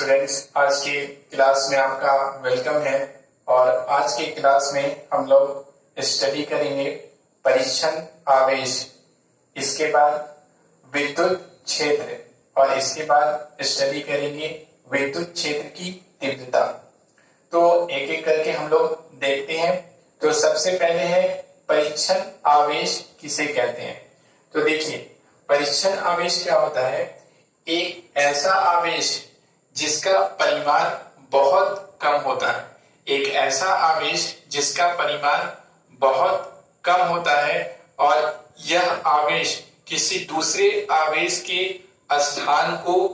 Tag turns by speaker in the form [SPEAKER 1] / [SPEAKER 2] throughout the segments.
[SPEAKER 1] Students, आज के class में आपका वेलकम है। और आज के क्लास में हम लोग स्टडी करेंगे परीक्षण आवेश, इसके बाद विद्युत क्षेत्र और इसके बाद स्टडी करेंगे विद्युत क्षेत्र की तीव्रता। तो एक एक करके हम लोग देखते हैं। तो सबसे पहले है परीक्षण आवेश किसे कहते हैं। तो देखिए, परीक्षण आवेश क्या होता है? एक ऐसा आवेश जिसका परिमाण बहुत कम होता है। एक ऐसा आवेश जिसका परिमाण बहुत कम होता है और यह आवेश किसी दूसरे आवेश के स्थान को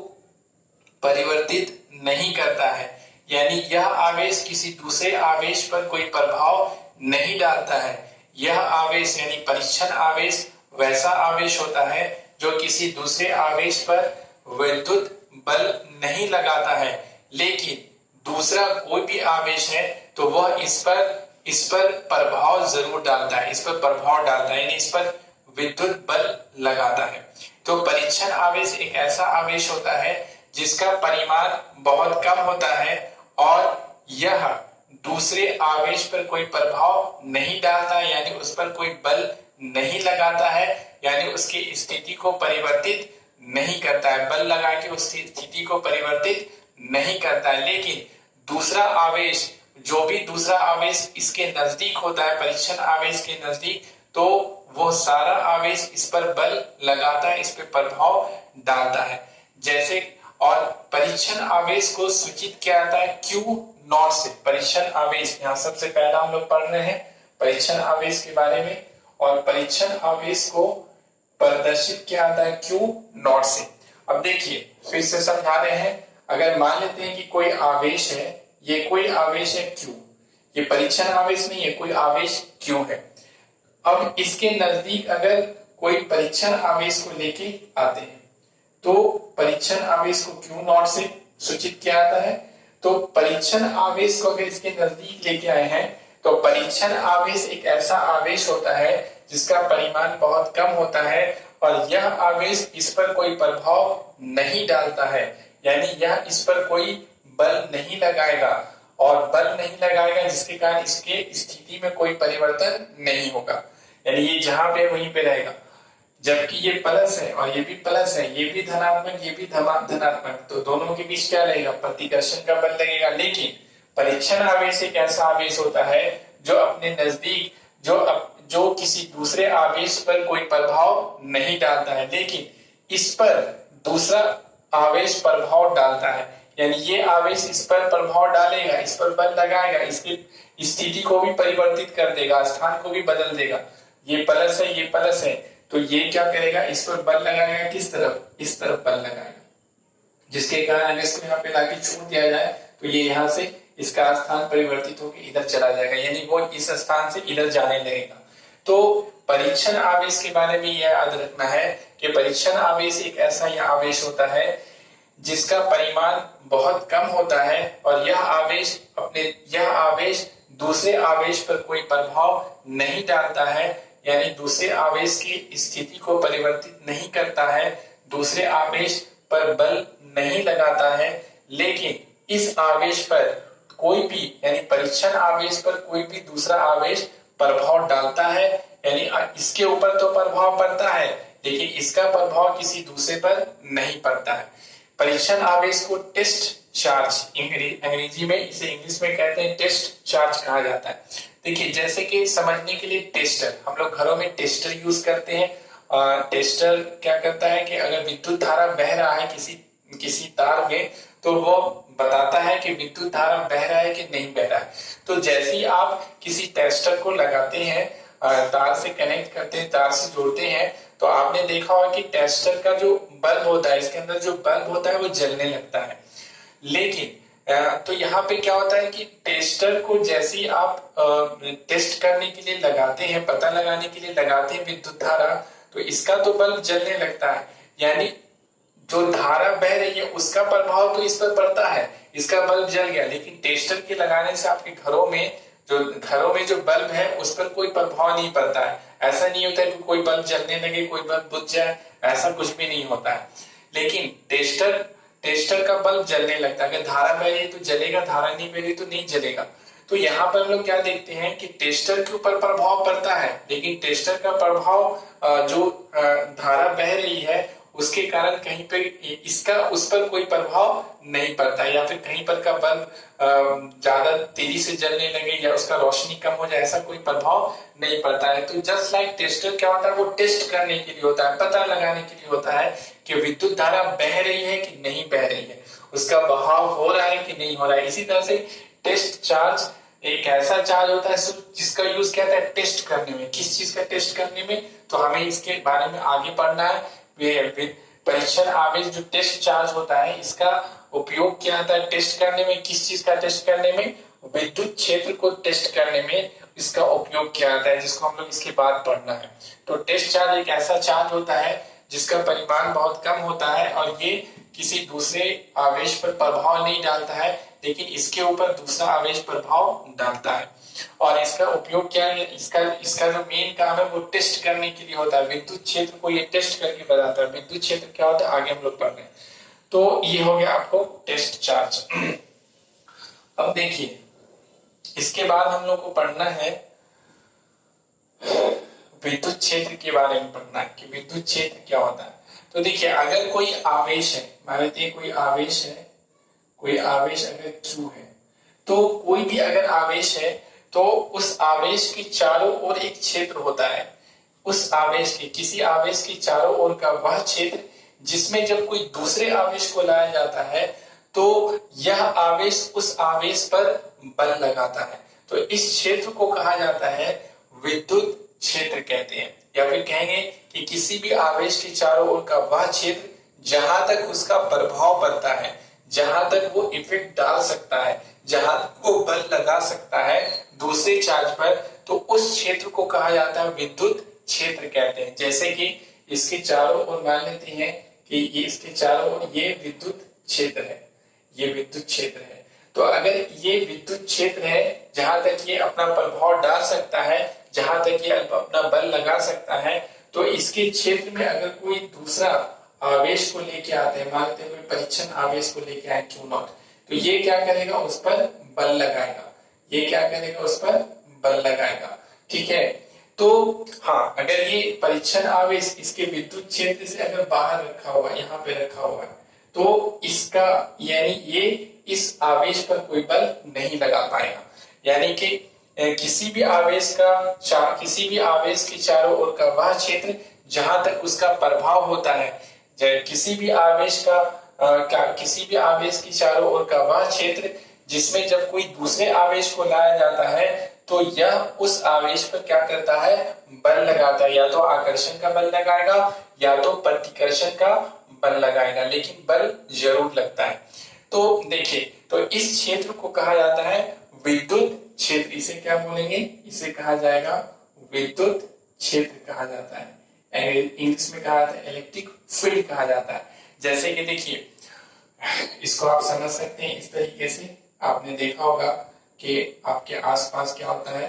[SPEAKER 1] परिवर्तित नहीं करता है। यानी यह आवेश किसी दूसरे आवेश पर कोई प्रभाव नहीं डालता है। यह आवेश यानी परीक्षण आवेश वैसा आवेश होता है जो किसी दूसरे आवेश पर विद्युत बल नहीं लगाता है, लेकिन दूसरा कोई भी आवेश है तो वह इस पर प्रभाव जरूर डालता है, इस पर प्रभाव डालता है, यानी इस पर विद्युत बल लगाता है। तो परीक्षण आवेश एक ऐसा आवेश होता है जिसका परिमाण बहुत कम होता है और यह दूसरे आवेश पर कोई प्रभाव नहीं डालता है, यानी उस पर कोई बल नहीं लगाता है, यानी उसकी स्थिति को परिवर्तित नहीं करता है, बल लगा के उस स्थिति को परिवर्तित नहीं करता है। लेकिन दूसरा आवेश, जो भी दूसरा आवेश इसके नजदीक होता है, परीक्षण आवेश के नजदीक, तो वो सारा आवेश इस पर बल लगाता है, इस पर प्रभाव डालता है। जैसे और परीक्षण आवेश को सूचित किया जाता है Q नॉट से। परीक्षण आवेश यहाँ सबसे पहला हम लोग पढ़ रहे हैं परीक्षण आवेश के बारे में, और परीक्षण आवेश को प्रदर्शित किया जाता है Q नॉट से। अब देखिए, फिर से समझा रहे हैं। अगर मान लेते हैं कि कोई आवेश है, ये कोई आवेश है Q, ये परीक्षण आवेश नहीं है, कोई आवेश Q है। अब इसके नजदीक अगर कोई परीक्षण आवेश को लेके आते हैं तो परीक्षण आवेश को Q नॉट से सूचित किया जाता है। तो परीक्षण आवेश को अगर इसके नजदीक लेके आए हैं तो परीक्षण आवेश एक ऐसा आवेश होता है जिसका परिमाण बहुत कम होता है और यह आवेश इस पर कोई प्रभाव नहीं डालता है, यानी यह इस पर कोई बल नहीं लगाएगा, और बल नहीं लगाएगा जिसके कारण इसके स्थिति में कोई परिवर्तन नहीं होगा, यानी ये जहां पे वहीं पे रहेगा। जबकि ये प्लस है और ये भी प्लस है, ये भी धनात्मक, ये भी धनात्मक, तो दोनों के बीच क्या रहेगा? प्रतिकर्षण का बल लगेगा। लेकिन परीक्षण आवेश एक ऐसा आवेश होता है जो अपने नजदीक जो किसी दूसरे आवेश पर कोई प्रभाव नहीं डालता है, लेकिन इस पर दूसरा आवेश प्रभाव डालता है, यानी ये आवेश इस पर प्रभाव डालेगा, इस पर बल लगाएगा, इसकी स्थिति को भी परिवर्तित कर देगा, स्थान को भी बदल देगा। ये प्लस है, ये प्लस है, तो ये क्या करेगा? इस पर बल लगाएगा। किस तरफ? इस तरफ बल लगाएगा, जिसके कारण अगर इसको यहाँ पे लाके छोड़ दिया जाए तो ये यहाँ से इसका स्थान परिवर्तित होकर इधर चला जाएगा, यानी वो इस स्थान से इधर जाने लगेगा। तो परीक्षण आवेश के बारे में यह याद रखना है कि परीक्षण आवेश एक ऐसा ही आवेश होता है जिसका परिमाण बहुत कम होता है और यह आवेश दूसरे आवेश पर कोई प्रभाव नहीं डालता है, यानी दूसरे आवेश की स्थिति को परिवर्तित नहीं करता है, दूसरे आवेश पर बल नहीं लगाता है, लेकिन इस आवेश पर कोई भी, यानी परीक्षण आवेश पर कोई भी दूसरा आवेश प्रभाव डालता है, यानी इसके ऊपर तो प्रभाव पड़ता है लेकिन इसका प्रभाव किसी दूसरे पर नहीं पड़ता है। परीक्षण आवेश को टेस्ट चार्ज, अंग्रेजी में इसे इंग्लिश में कहते हैं टेस्ट चार्ज कहा जाता है। देखिए, जैसे कि समझने के लिए टेस्टर, हम लोग घरों में टेस्टर यूज करते हैं। टेस्टर क्या करता है कि अगर विद्युत धारा बह रहा है किसी तार में, तो वो बताता है कि विद्युत धारा बह रहा है कि नहीं बह रहा है। तो जैसे ही आप किसी टेस्टर को लगाते हैं, तार से कनेक्ट करते हैं, तार से जोड़ते हैं, तो आपने देखा होगा कि टेस्टर का जो बल्ब होता है, इसके अंदर जो बल्ब होता है वो जलने लगता है। लेकिन तो यहाँ पे क्या होता है कि टेस्टर को जैसे ही आप टेस्ट करने के लिए लगाते हैं, पता लगाने के लिए लगाते हैं विद्युत धारा, तो इसका तो बल्ब जलने लगता है, यानी जो धारा बह रही है उसका प्रभाव तो इस पर पड़ता है, इसका बल्ब जल गया। लेकिन टेस्टर के लगाने से आपके घरों में जो बल्ब है उस पर कोई प्रभाव नहीं पड़ता है। ऐसा नहीं होता है कि कोई बल्ब जलने लगे, कोई बल्ब बुझ जाए, ऐसा कुछ भी नहीं होता है। लेकिन टेस्टर टेस्टर का बल्ब जलने लगता है। अगर धारा बह रही तो जलेगा, धारा नहीं बह रही तो नहीं जलेगा। तो यहाँ पर हम लोग क्या देखते हैं कि टेस्टर के ऊपर प्रभाव पड़ता है, लेकिन टेस्टर का प्रभाव जो धारा बह रही है उसके कारण कहीं पे इसका उस पर कोई प्रभाव नहीं पड़ता, या फिर कहीं पर का बल्ब ज्यादा तेजी से जलने लगे या उसका रोशनी कम हो जाए, ऐसा कोई प्रभाव नहीं पड़ता है। तो जस्ट लाइक टेस्टर क्या होता है, वो टेस्ट करने के लिए होता है, पता लगाने के लिए होता है कि विद्युत धारा बह रही है कि नहीं बह रही है, उसका बहाव हो रहा है कि नहीं हो रहा है। इसी तरह से टेस्ट चार्ज एक ऐसा चार्ज होता है जिसका यूज क्या होता है, टेस्ट करने में। किस चीज का टेस्ट करने में, तो हमें इसके बारे में आगे पढ़ना है। परीक्षण आवेश जो टेस्ट चार्ज होता है, इसका उपयोग क्या होता है टेस्ट करने में, किस चीज का टेस्ट करने में, विद्युत क्षेत्र को टेस्ट करने में इसका उपयोग क्या आता है, जिसको हम लोग इसके बाद पढ़ना है। तो टेस्ट चार्ज एक ऐसा चार्ज होता है जिसका परिमाण बहुत कम होता है और ये किसी दूसरे आवेश पर प्रभाव नहीं डालता है, लेकिन इसके ऊपर दूसरा आवेश प्रभाव डालता है। और इसका उपयोग क्या है, इसका जो मेन काम है वो टेस्ट करने के लिए होता है। विद्युत क्षेत्र को ये टेस्ट करके बताता है विद्युत क्षेत्र क्या होता है, आगे हम लोग पढ़ रहे हैं। तो ये हो गया आपको टेस्ट चार्ज। अब देखिए इसके बाद हम लोग को पढ़ना है विद्युत क्षेत्र के बारे में पढ़ना है कि विद्युत क्षेत्र क्या होता है। तो देखिए अगर कोई आवेश है, मान लीजिए कोई आवेश है, कोई आवेश अगर Q है, तो कोई भी अगर आवेश है तो उस आवेश के चारों ओर एक क्षेत्र होता है। उस आवेश के, किसी आवेश के चारों ओर का वह क्षेत्र जिसमें जब कोई दूसरे आवेश को लाया जाता है तो यह आवेश उस आवेश पर बल लगाता है। तो इस क्षेत्र को कहा जाता है विद्युत क्षेत्र कहते हैं, या फिर कहेंगे कि किसी भी आवेश के चारों ओर का वह क्षेत्र जहां तक उसका प्रभाव पड़ता है, जहां तक वो इफेक्ट डाल सकता है, जहां वो बल लगा सकता है दूसरे चार्ज पर, तो उस क्षेत्र को कहा जाता है विद्युत क्षेत्र कहते हैं। जैसे कि इसके चारों ओर मान लेते हैं कि ये इसके चारों ओर ये विद्युत क्षेत्र है, ये विद्युत क्षेत्र है। तो अगर ये विद्युत क्षेत्र है जहां तक ये अपना प्रभाव डाल सकता है, जहां तक ये अपना बल लगा सकता है, तो इसके क्षेत्र में अगर कोई दूसरा आवेश को लेके आते हैं, मानते हैं कोई परीक्षण आवेश को लेके आए Q0, तो ये क्या करेगा, उस पर बल लगाएगा। ये क्या करेगा, उस पर बल लगाएगा। ठीक है। तो हाँ, अगर ये परीक्षण आवेश इसके विद्युत क्षेत्र से अगर बाहर रखा हुआ, यहाँ पे रखा हुआ है, तो इसका यानी ये इस आवेश पर कोई बल नहीं लगा पाएगा। यानी कि किसी भी आवेश के चारों ओर का वह क्षेत्र जहां तक उसका प्रभाव होता है, किसी भी आवेश के चारों ओर का वह क्षेत्र जिसमें जब कोई दूसरे आवेश को लाया जाता है तो यह उस आवेश पर क्या करता है, बल लगाता है। या तो आकर्षण का बल लगाएगा या तो प्रतिकर्षण का बल लगाएगा, लेकिन बल जरूर लगता है। तो देखिए, तो इस क्षेत्र को कहा जाता है विद्युत क्षेत्र। इसे क्या बोलेंगे, इसे कहा जाएगा विद्युत क्षेत्र कहा जाता है। इंग्लिश में कहा जाता है इलेक्ट्रिक फील्ड कहा जाता है। जैसे कि देखिए, इसको आप समझ सकते हैं इस तरीके से। आपने देखा होगा कि आपके आसपास क्या होता है,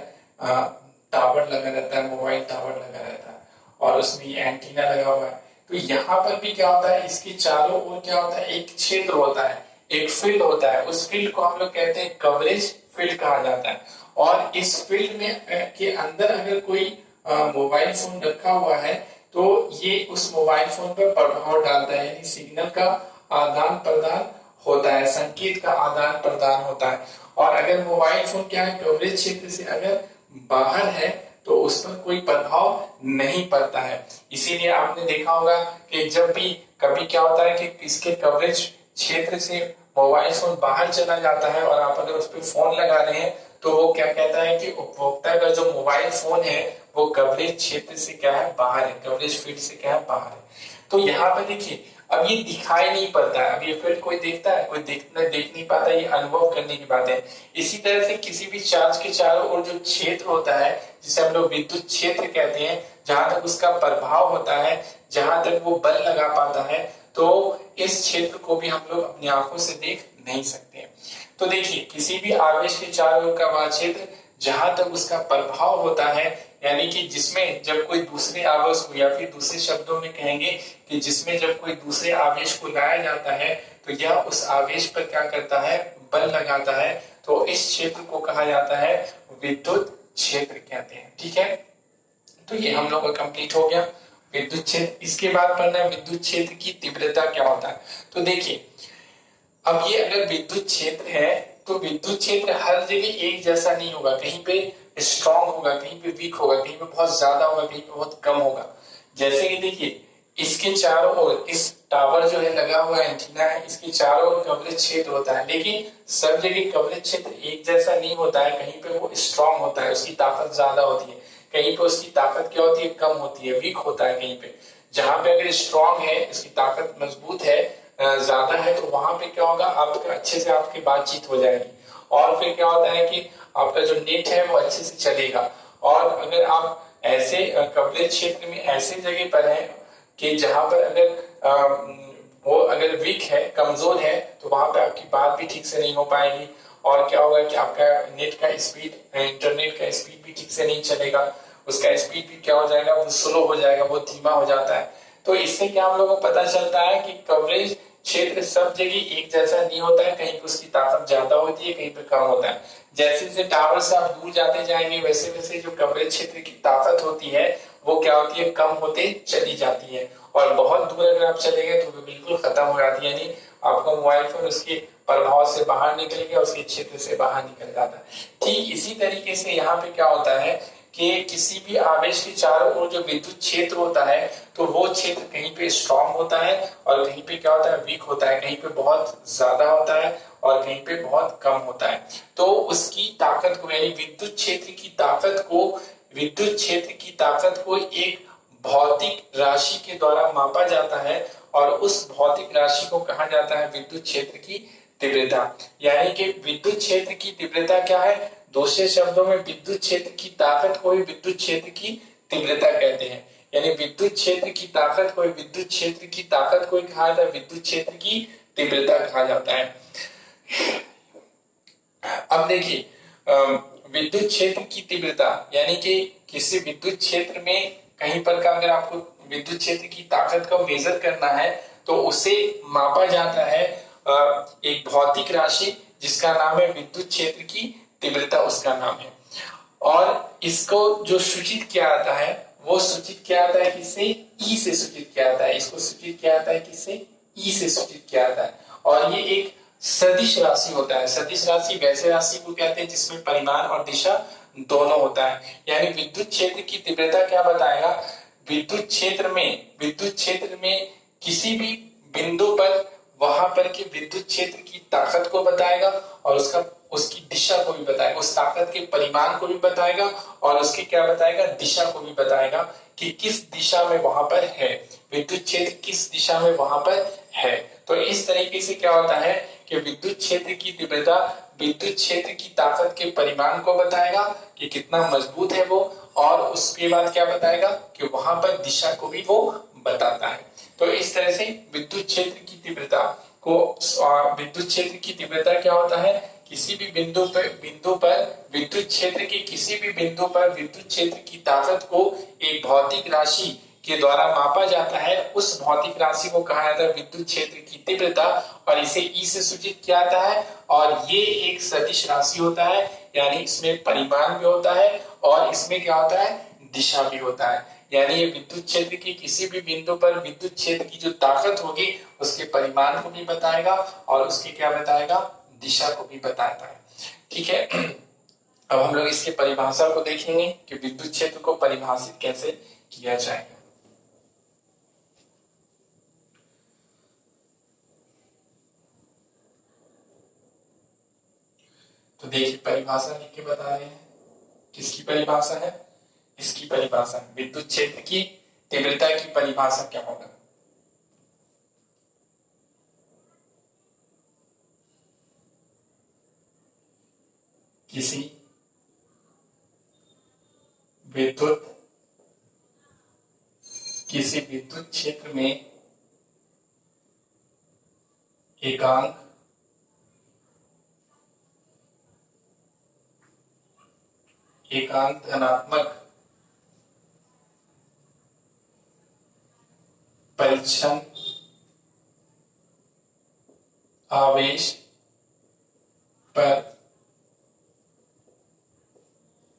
[SPEAKER 1] टावर लगा रहता है, मोबाइल टावर लगा रहता है और उसमें ये एंटीना लगा हुआ है। तो यहाँ पर भी क्या होता है, इसके चारों ओर क्या होता है, एक क्षेत्र होता है, एक फील्ड होता है। उस फील्ड को हम लोग कहते हैं कवरेज फील्ड कहा जाता है। और इस फील्ड में के अंदर अगर कोई मोबाइल फोन रखा हुआ है तो ये उस मोबाइल फोन पर प्रभाव डालता है, यानी सिग्नल का आदान प्रदान होता है, संकेत का आदान प्रदान होता है। और अगर मोबाइल फोन क्या है, कवरेज क्षेत्र से अगर बाहर है तो उस पर कोई प्रभाव नहीं पड़ता है। इसीलिए आपने देखा होगा कि जब भी कभी क्या होता है कि इसके कवरेज क्षेत्र से मोबाइल फोन बाहर चला जाता है और आप अगर उस पर फोन लगा रहे हैं तो वो क्या कहता है कि उपभोक्ता का जो मोबाइल फोन है वो कवरेज क्षेत्र से क्या है, बाहर है, कवरेज फील्ड से क्या है, बाहर है। तो यहाँ पे देखिए, अब ये दिखाई नहीं पड़ता है, अब ये फील्ड कोई देखता है, कोई देख नहीं पाता, ये अनुभव करने की बात है। इसी तरह से किसी भी चार्ज के चारों ओर जो क्षेत्र होता है, जिसे हम लोग विद्युत क्षेत्र कहते हैं, जहां तक उसका प्रभाव होता है, जहां तक वो बल लगा पाता है, तो इस क्षेत्र को भी हम लोग अपनी आंखों से देख नहीं सकते। तो देखिए, किसी भी आवेश के चारों ओर का वह क्षेत्र जहां तक उसका प्रभाव होता है, यानी कि जिसमें जब कोई दूसरे आवेश को, या फिर दूसरे शब्दों में कहेंगे कि जिसमें जब कोई दूसरे आवेश को लाया जाता है तो यह उस आवेश पर क्या करता है, बल लगाता है। तो इस क्षेत्र को कहा जाता है विद्युत क्षेत्र कहते हैं। ठीक है, तो ये हम लोग का कंप्लीट हो गया विद्युत क्षेत्र। इसके बाद पढ़ना है विद्युत क्षेत्र की तीव्रता क्या होता है। तो देखिए, अब ये अगर विद्युत क्षेत्र है तो विद्युत क्षेत्र हर जगह एक जैसा नहीं होगा, कहीं पे स्ट्रांग होगा, कहीं पे वीक होगा, कहीं पे बहुत ज्यादा होगा, कहीं पे बहुत कम होगा। जैसे कि देखिए, इसके चारों ओर, इस टावर जो है लगा हुआ एंटीना है, इसके चारों ओर कवरेज क्षेत्र होता है, लेकिन सब जगह कवरेज क्षेत्र एक जैसा नहीं होता है। कहीं पे वो स्ट्रांग होता है, उसकी ताकत ज्यादा होती है, कहीं पे उसकी ताकत क्या होती है, कम होती है, वीक होता है। कहीं पे जहां पे अगर स्ट्रांग है, इसकी ताकत मजबूत है, ज्यादा है, तो वहां पे क्या होगा, आपका अच्छे से आपकी बातचीत हो जाएगी। और फिर क्या होता है कि आपका जो नेट है वो अच्छे से चलेगा। और अगर आप ऐसे कवरेज क्षेत्र में ऐसे जगह पर है कि जहां पर अगर वो अगर वीक है, कमजोर है, तो वहां पे आपकी बात भी ठीक से नहीं हो पाएगी। और क्या होगा कि आपका नेट का स्पीड, इंटरनेट का स्पीड भी ठीक से नहीं चलेगा, उसका स्पीड भी क्या हो जाएगा, वो स्लो हो जाएगा, वो धीमा हो जाता है। तो इससे क्या हम लोगों को पता चलता है कि कवरेज क्षेत्र सब जगह एक जैसा नहीं होता है, कहीं पे उसकी ताकत ज्यादा होती है, कहीं पे कम होता है। जैसे जैसे टावर से आप दूर जाते जाएंगे, वैसे वैसे जो कवरेज क्षेत्र की ताकत होती है वो क्या होती है, कम होते चली जाती है। और बहुत दूर अगर आप चले गए तो वो बिल्कुल खत्म हो जाती है, यानी आपका मोबाइल फोन उसके प्रभाव से बाहर निकल गया, उसके क्षेत्र से बाहर निकल जाता है। ठीक इसी तरीके से यहाँ पे क्या होता है कि किसी भी आवेश के चारों ओर जो विद्युत क्षेत्र होता है, तो वो क्षेत्र कहीं पे स्ट्रांग होता है और कहीं पे क्या होता है, वीक होता है, कहीं पे बहुत ज्यादा होता है और कहीं पे बहुत कम होता है। तो उसकी ताकत को, यानी विद्युत क्षेत्र की ताकत को, विद्युत क्षेत्र की ताकत को एक भौतिक राशि के द्वारा मापा जाता है और उस भौतिक राशि को कहा जाता है विद्युत क्षेत्र की तीव्रता। यानी कि विद्युत क्षेत्र की तीव्रता क्या है, दूसरे शब्दों में विद्युत क्षेत्र की ताकत को ही विद्युत क्षेत्र की तीव्रता कहते हैं। यानी विद्युत क्षेत्र की ताकत को, विद्युत क्षेत्र की ताकत को कहा जाता है विद्युत क्षेत्र की तीव्रता कहा जाता है। अब देखिए, विद्युत क्षेत्र की तीव्रता यानी कि किसी विद्युत क्षेत्र में कहीं पर का अगर आपको विद्युत क्षेत्र की ताकत को मेजर करना है तो उसे मापा जाता है एक भौतिक राशि जिसका नाम है विद्युत क्षेत्र की तीव्रता, उसका नाम है। और इसको जो सूचित किया जाता है वो सूचित किया जाता है किससे, ई से सूचित किया जाता है। इसको सूचित किया जाता है किससे, ई से सूचित किया जाता है। और ये एक सदिश राशि होता है। सदिश राशि वैसे राशि को कहते हैं जिसमें परिमाण और दिशा दोनों होता है। यानी विद्युत क्षेत्र की तीव्रता क्या बताएगा, विद्युत क्षेत्र में किसी भी बिंदु पर वहां पर के विद्युत क्षेत्र की ताकत को बताएगा और उसकी दिशा को भी बताएगा, उस ताकत के परिमाण को भी बताएगा और उसकी क्या बताएगा, दिशा को भी बताएगा कि किस दिशा में वहां पर है, विद्युत क्षेत्र किस दिशा में वहां पर है। तो इस तरीके से क्या होता है कि विद्युत क्षेत्र की तीव्रता विद्युत क्षेत्र की ताकत के परिमाण को बताएगा कि कितना मजबूत है वो, और उसके बाद क्या बताएगा कि वहां पर दिशा को भी वो बताता है। तो इस तरह से विद्युत क्षेत्र की तीव्रता को, विद्युत क्षेत्र की तीव्रता क्या होता है, किसी भी बिंदु पर विद्युत क्षेत्र के किसी भी बिंदु पर विद्युत क्षेत्र की ताकत को एक भौतिक राशि के द्वारा मापा जाता है। उस भौतिक राशि को कहा जाता है विद्युत क्षेत्र की तीव्रता और इसे ई से सूचित किया जाता है। और ये एक सदिश राशि होता है, यानी इसमें परिमाण भी होता है और इसमें क्या होता है, दिशा भी होता है। यानी ये विद्युत क्षेत्र के किसी भी बिंदु पर विद्युत क्षेत्र की जो ताकत होगी उसके परिमाण को भी बताएगा और उसकी क्या बताएगा, दिशा को भी बताता है। ठीक है, अब हम लोग इसकी परिभाषा को देखेंगे कि विद्युत क्षेत्र को परिभाषित कैसे किया जाए। तो देखिए, परिभाषा लिख के बता रहे हैं, किसकी परिभाषा है, इसकी परिभाषा विद्युत क्षेत्र की तीव्रता की परिभाषा क्या होगा। किसी विद्युत क्षेत्र में एकांक धनात्मक परीक्षण आवेश पर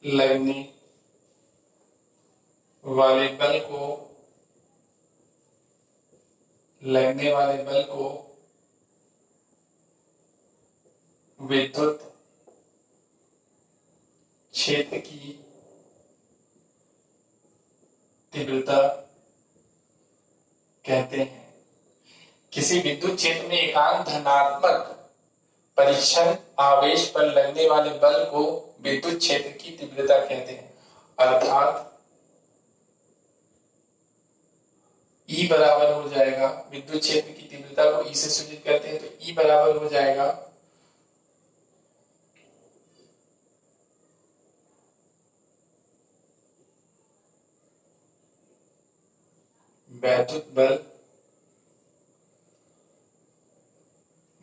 [SPEAKER 1] लगने वाले बल को विद्युत क्षेत्र की तीव्रता कहते हैं। किसी विद्युत क्षेत्र में एकांक धनात्मक परीक्षण आवेश पर लगने वाले बल को विद्युत क्षेत्र की तीव्रता कहते हैं। अर्थात E बराबर हो जाएगा, विद्युत क्षेत्र की तीव्रता को E से सूचित करते हैं, तो E बराबर हो जाएगा वैद्युत बल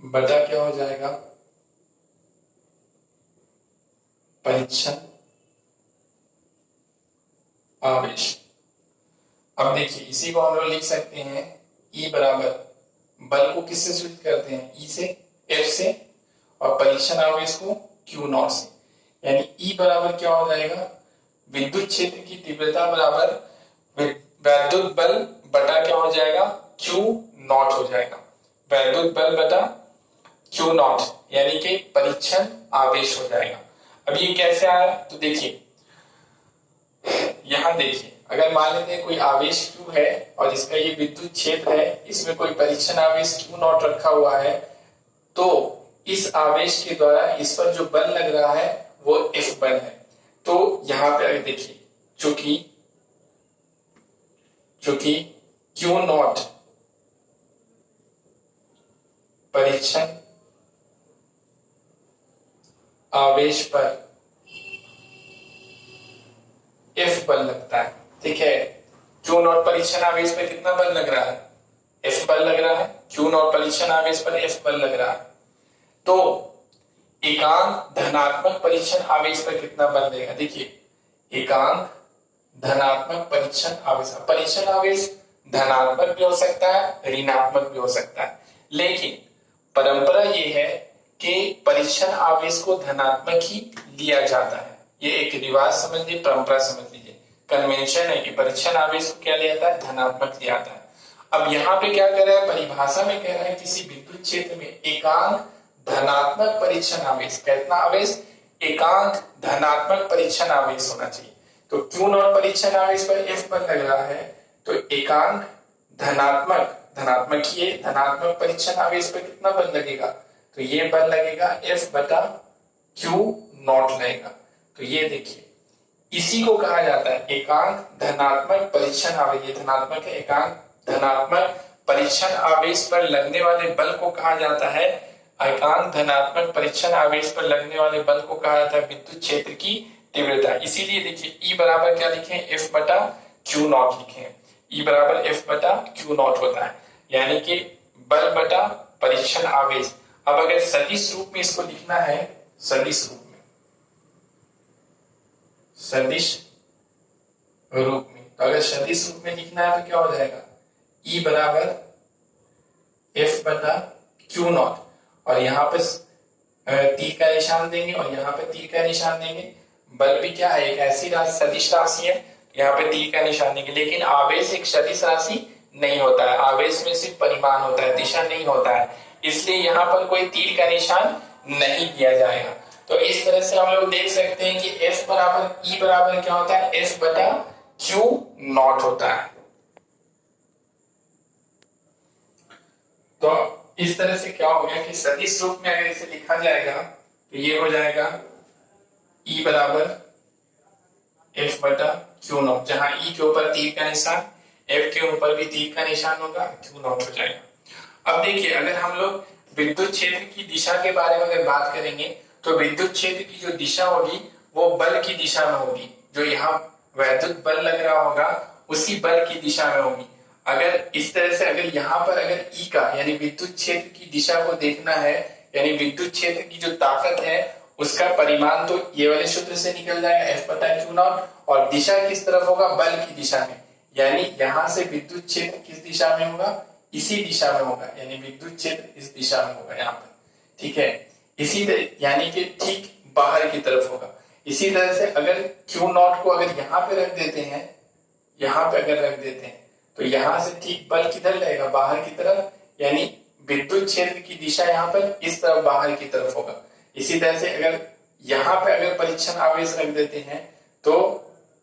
[SPEAKER 1] बटा क्या हो जाएगा, परीक्षण आवेश। अब देखिए इसी को हम लोग लिख सकते हैं E बराबर, बल को किससे सूचित करते हैं, E से, F से, और परीक्षण आवेश को Q नॉट से। यानी E बराबर क्या हो जाएगा, विद्युत क्षेत्र की तीव्रता बराबर वैद्युत बल बटा क्या हो जाएगा, Q नॉट हो जाएगा। वैद्युत बल बटा Q नॉट यानी कि परीक्षण आवेश हो जाएगा। अब ये कैसे आया, तो देखिए यहां देखिए, अगर मान लेते हैं कोई आवेश Q है और जिसका ये विद्युत क्षेत्र है, इसमें कोई परीक्षण आवेश Q नॉट रखा हुआ है, तो इस आवेश के द्वारा इस पर जो बल लग रहा है वो F बल है। तो यहां पे अगर देखिए, चूंकि Q नॉट परीक्षण आवेश पर F बल लगता है, ठीक है। Q नॉट परीक्षण आवेश पर कितना बल लग रहा है, F बल लग रहा है। Q नॉट परीक्षण आवेश पर F बल लग रहा है, तो एकांक धनात्मक परीक्षण आवेश पर कितना बल देगा, देखिए एकांक धनात्मक परीक्षण आवेश, परीक्षण आवेश धनात्मक भी हो सकता है, ऋणात्मक भी हो सकता है, लेकिन परंपरा ये है कि परीक्षण आवेश को धनात्मक ही लिया जाता है। ये एक रिवाज समझ लीजिए, परंपरा समझ लीजिए, कन्वेंशन है कि परीक्षण आवेश को क्या लिया जाता है, धनात्मक लिया जाता है। अब यहाँ पे क्या कह रहा है, परिभाषा में कह रहा है किसी विद्युत क्षेत्र में एकांक धनात्मक परीक्षण आवेश, कितना आवेश, एकांक धनात्मक परीक्षण आवेश होना चाहिए। तो Q नॉट परीक्षण आवेश पर F बल लग रहा है, तो एकांक धनात्मक ही है, धनात्मक परीक्षण आवेश पर कितना बल लगेगा, तो ये बल लगेगा F बटा Q नॉट लगेगा। तो ये देखिए इसी को कहा जाता है एकांक धनात्मक परीक्षण आवेश, ये धनात्मक है, एकांक धनात्मक परीक्षण आवेश पर लगने वाले बल को कहा जाता है, एकांक धनात्मक परीक्षण आवेश पर लगने वाले बल को कहा जाता है विद्युत क्षेत्र की तीव्रता। इसीलिए देखिए E बराबर क्या लिखे, F बटा Q नॉट लिखे, E बराबर F बटा Q नॉट होता है, यानी कि बल बटा परीक्षण आवेश। अब अगर सदिश रूप में इसको लिखना है, सदिश रूप में, तो अगर सदिश रूप में लिखना है तो क्या हो जाएगा, E बराबर F बटा Q नॉट, और यहाँ पे तीर का निशान देंगे और यहाँ पे तीर का निशान देंगे। बल भी क्या है, एक ऐसी राशि, सदिश राशि है, यहाँ पे तीर का निशान देंगे, लेकिन आवेश एक सदिश राशि नहीं होता है, आवेश में सिर्फ परिमाण होता है, दिशा नहीं होता है, इसलिए यहाँ पर कोई तीर का निशान नहीं किया जाएगा। तो इस तरह से हम लोग देख सकते हैं कि F बराबर E बराबर क्या होता है, F बटा Q नॉट होता है। तो इस तरह से क्या हो गया कि सदिश रूप में अगर इसे लिखा जाएगा तो ये हो जाएगा E बराबर F बटा Q नॉट, जहां E के ऊपर तीर का निशान, F के ऊपर भी तीर का निशान होगा, Q नॉट हो जाएगा। अब देखिए अगर हम लोग विद्युत क्षेत्र की दिशा के बारे में अगर बात करेंगे तो विद्युत क्षेत्र की जो दिशा होगी वो बल की दिशा में होगी, जो यहाँ वैद्युत बल लग रहा होगा उसी बल की दिशा में होगी। अगर इस तरह से अगर यहाँ पर अगर E का यानी विद्युत क्षेत्र की दिशा को देखना है, यानी विद्युत क्षेत्र की जो ताकत है उसका परिमाण तो ये वाले सूत्र से निकल जाएगा F बटा Q नॉट, और दिशा किस तरफ होगा, बल की दिशा में, यानी यहां से विद्युत क्षेत्र किस दिशा में होगा, इसी दिशा में होगा, यानी विद्युत क्षेत्र इस दिशा में होगा यहाँ पर, ठीक है। इसी तरह यानी कि ठीक बाहर की तरफ होगा। इसी तरह से अगर Q0 को अगर यहाँ पे रख देते हैं, यहाँ पे अगर रख देते हैं तो यहाँ से ठीक बल किधर लगेगा, बाहर की तरफ, यानी विद्युत क्षेत्र की दिशा यहाँ पर इस तरफ बाहर की तरफ होगा। इसी तरह से अगर यहाँ पे अगर परीक्षण आवेश रख देते हैं तो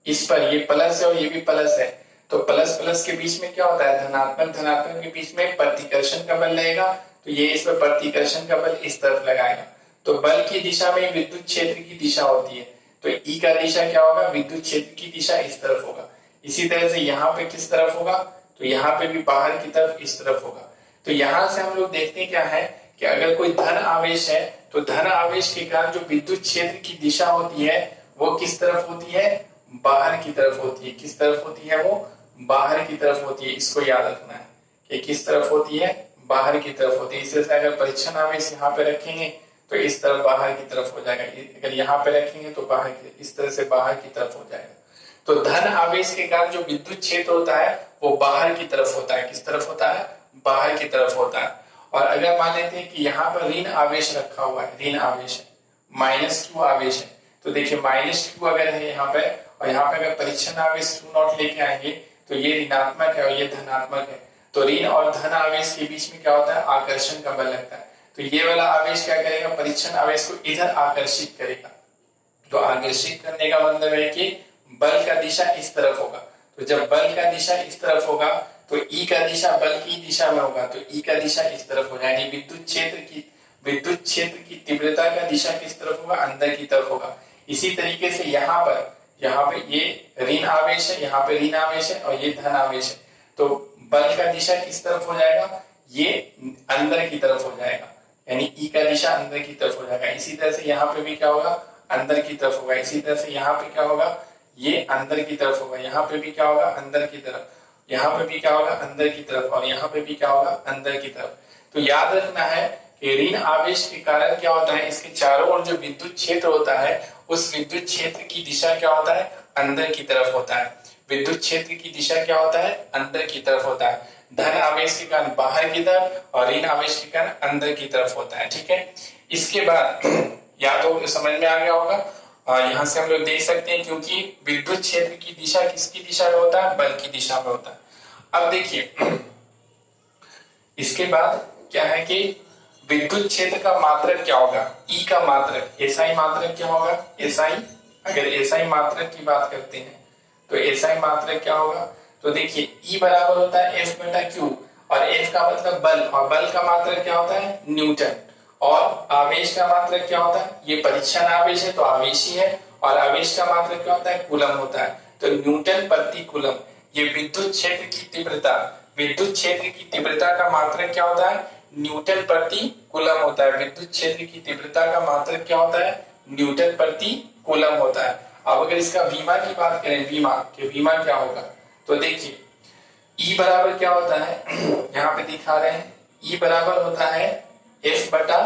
[SPEAKER 1] इस पर ये प्लस है और ये भी प्लस है, तो प्लस प्लस के बीच में क्या होता है, धनात्मक धनात्मक के बीच में प्रतिकर्षण का बल लगेगा, तो ये इस पर प्रतिकर्षण का बल इस तरफ लगाएगा। तो बल की दिशा में विद्युत क्षेत्र की दिशा होती है, तो ई का दिशा क्या होगा, विद्युत क्षेत्र की दिशा इस तरफ होगा। इसी तरह से यहाँ पे किस तरफ होगा, तो यहाँ पे भी बाहर की तरफ इस तरफ होगा। तो यहाँ से हम लोग देखते हैं क्या है कि अगर कोई धन आवेश है तो धन आवेश के कारण जो विद्युत क्षेत्र की दिशा होती है वो किस तरफ होती है, बाहर की तरफ होती है। किस तरफ होती है, वो बाहर की तरफ होती है। इसको याद रखना है कि किस तरफ होती है, बाहर की तरफ होती है। इससे अगर परीक्षण आवेश यहाँ पे रखेंगे तो इस तरफ बाहर की तरफ हो जाएगा, अगर यहाँ पे रखेंगे तो बाहर की, इस तरह से बाहर की तरफ हो जाएगा। तो धन आवेश के कारण जो विद्युत क्षेत्र होता है वो बाहर की तरफ होता है। किस तरफ होता है, बाहर की तरफ होता है। और अगर मान लेते हैं कि यहाँ पर ऋण आवेश रखा हुआ है, ऋण आवेश है, -Q आवेश है, तो देखिए -Q अगर है यहाँ पे और यहाँ पे अगर परीक्षण आवेश Q0 लेके आएंगे तो ये ऋणात्मक है और ये धनात्मक है, तो ऋण और धन आवेश के बीच में क्या होता है, आकर्षण का बल लगता है। तो ये वाला आवेश क्या करेगा, परीक्षण आवेश को इधर आकर्षित करेगा। तो आकर्षित करने का मतलब है कि बल का दिशा इस तरफ होगा। तो जब बल का दिशा इस तरफ होगा तो ई का दिशा बल की दिशा में होगा, तो ई का दिशा इस तरफ हो जाएगी। विद्युत क्षेत्र की तीव्रता का दिशा किस तरफ होगा, अंदर की तरफ होगा। इसी तरीके से यहाँ पे ये ऋण आवेश है, यहाँ पे ऋण आवेश है और ये धन आवेश है, तो बल का दिशा किस तरफ हो जाएगा, ये अंदर की तरफ हो जाएगा, यानी ई का दिशा अंदर की तरफ हो जाएगा। इसी तरह से यहाँ पे भी क्या होगा, अंदर की तरफ होगा। इसी तरह से यहाँ पे क्या होगा, ये अंदर की तरफ होगा। यहाँ पे भी क्या होगा, अंदर की तरफ। यहाँ पे भी क्या होगा, अंदर की तरफ। और यहाँ पे भी क्या होगा, अंदर की तरफ। तो याद रखना है कि ऋण आवेश के कारण क्या होता है, इसके चारों ओर जो विद्युत क्षेत्र होता है उस विद्युत क्षेत्र की दिशा क्या होता है, अंदर की तरफ होता है। विद्युत क्षेत्र की दिशा क्या होता है, अंदर की तरफ होता है। धन आवेश के कारण बाहर की तरफ और ऋण आवेश के कारण अंदर की तरफ होता है, ठीक है। इसके बाद या तो समझ में आ गया होगा, यहाँ से हम लोग देख सकते हैं क्योंकि विद्युत क्षेत्र की दिशा किसकी दिशा में होता है, बल की दिशा में होता है। अब देखिए इसके बाद क्या है कि विद्युत क्षेत्र का मात्रक क्या होगा, ई का मात्रक, एसआई मात्रक क्या होगा, एसआई। अगर एसआई मात्रक की बात करते हैं तो एसआई मात्रक क्या होगा, तो देखिए ई बराबर होता है एफ बटा क्यू, और एफ का मतलब बल, और बल का मात्रक क्या होता है, न्यूटन। और आवेश का मात्रक क्या होता है, ये परीक्षण आवेश है तो आवेश ही है, और आवेश का मात्रक क्या होता है, कूलम होता है, तो न्यूटन प्रति कूलम। ये विद्युत क्षेत्र की तीव्रता, विद्युत क्षेत्र की तीव्रता का मात्रक क्या होता है, न्यूटन प्रति कूलम होता है। विद्युत क्षेत्र की तीव्रता का मात्रक क्या होता है, न्यूटन प्रति कूलम होता है। अब अगर इसका विमा की बात करें, विमा क्या होगा, तो देखिए ई बराबर क्या होता है, यहाँ पे दिखा रहे हैं, ई बराबर होता है एफ बटा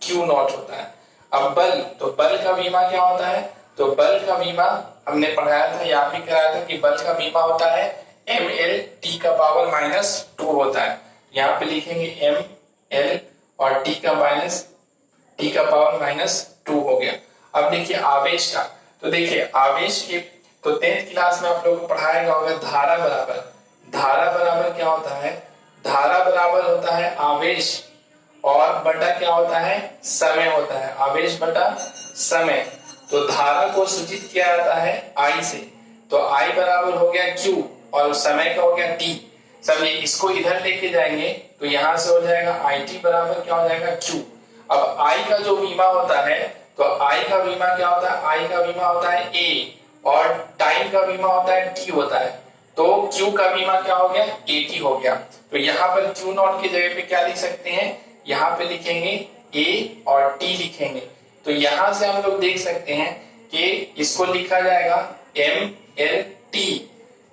[SPEAKER 1] क्यू नॉट होता है। अब बल, तो बल का विमा क्या होता है, तो बल का विमा हमने पढ़ाया था, याद भी कराया था कि बल का विमा होता है एम एल टी का पावर -2 होता है। यहाँ पे लिखेंगे एम एल और टी का पावर -2 हो गया। अब देखिए आवेश का, तो देखिए आवेश के तो 10th क्लास में आप लोगों को पढ़ाया गया होगा धारा बराबर क्या होता है, धारा बराबर होता है आवेश और बटा क्या होता है, समय होता है, आवेश बटा समय। तो धारा को सूचित किया जाता है I से, तो I बराबर हो गया Q और समय का हो गया T। समझिए इसको इधर लेके जाएंगे तो यहां से हो जाएगा IT बराबर क्या हो जाएगा Q। अब I का जो विमा होता है, तो I का विमा क्या होता है, I का विमा होता है A और टाइम का विमा होता है T होता है, तो Q का विमा क्या हो गया, AT हो गया। तो यहाँ पर Q नॉट की जगह पे क्या लिख सकते हैं, यहाँ पे लिखेंगे A और T लिखेंगे। तो यहां से हम लोग देख सकते हैं कि इसको लिखा जाएगा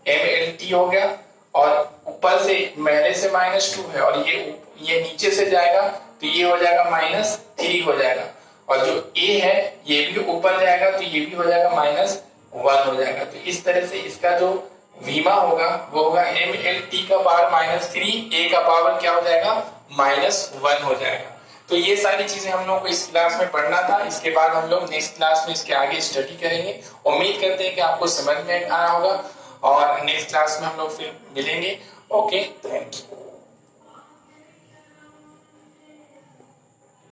[SPEAKER 1] MLT हो गया, और ऊपर से पहले से -2 है और ये नीचे से जाएगा तो ये हो जाएगा -3 हो जाएगा, और जो A है ये भी ऊपर जाएगा तो ये भी हो जाएगा -1 हो जाएगा। तो इस तरह से इसका जो वीमा होगा वो होगा mLT का पावर -3, a का पावर क्या हो जाएगा -1 हो जाएगा। तो ये सारी चीजें हम लोगों को इस क्लास में पढ़ना था। इसके बाद हम लोग नेक्स्ट क्लास में इसके आगे स्टडी करेंगे। उम्मीद करते हैं कि आपको समझ में आया होगा और नेक्स्ट क्लास में हम लोग फिर मिलेंगे। Okay, thank you.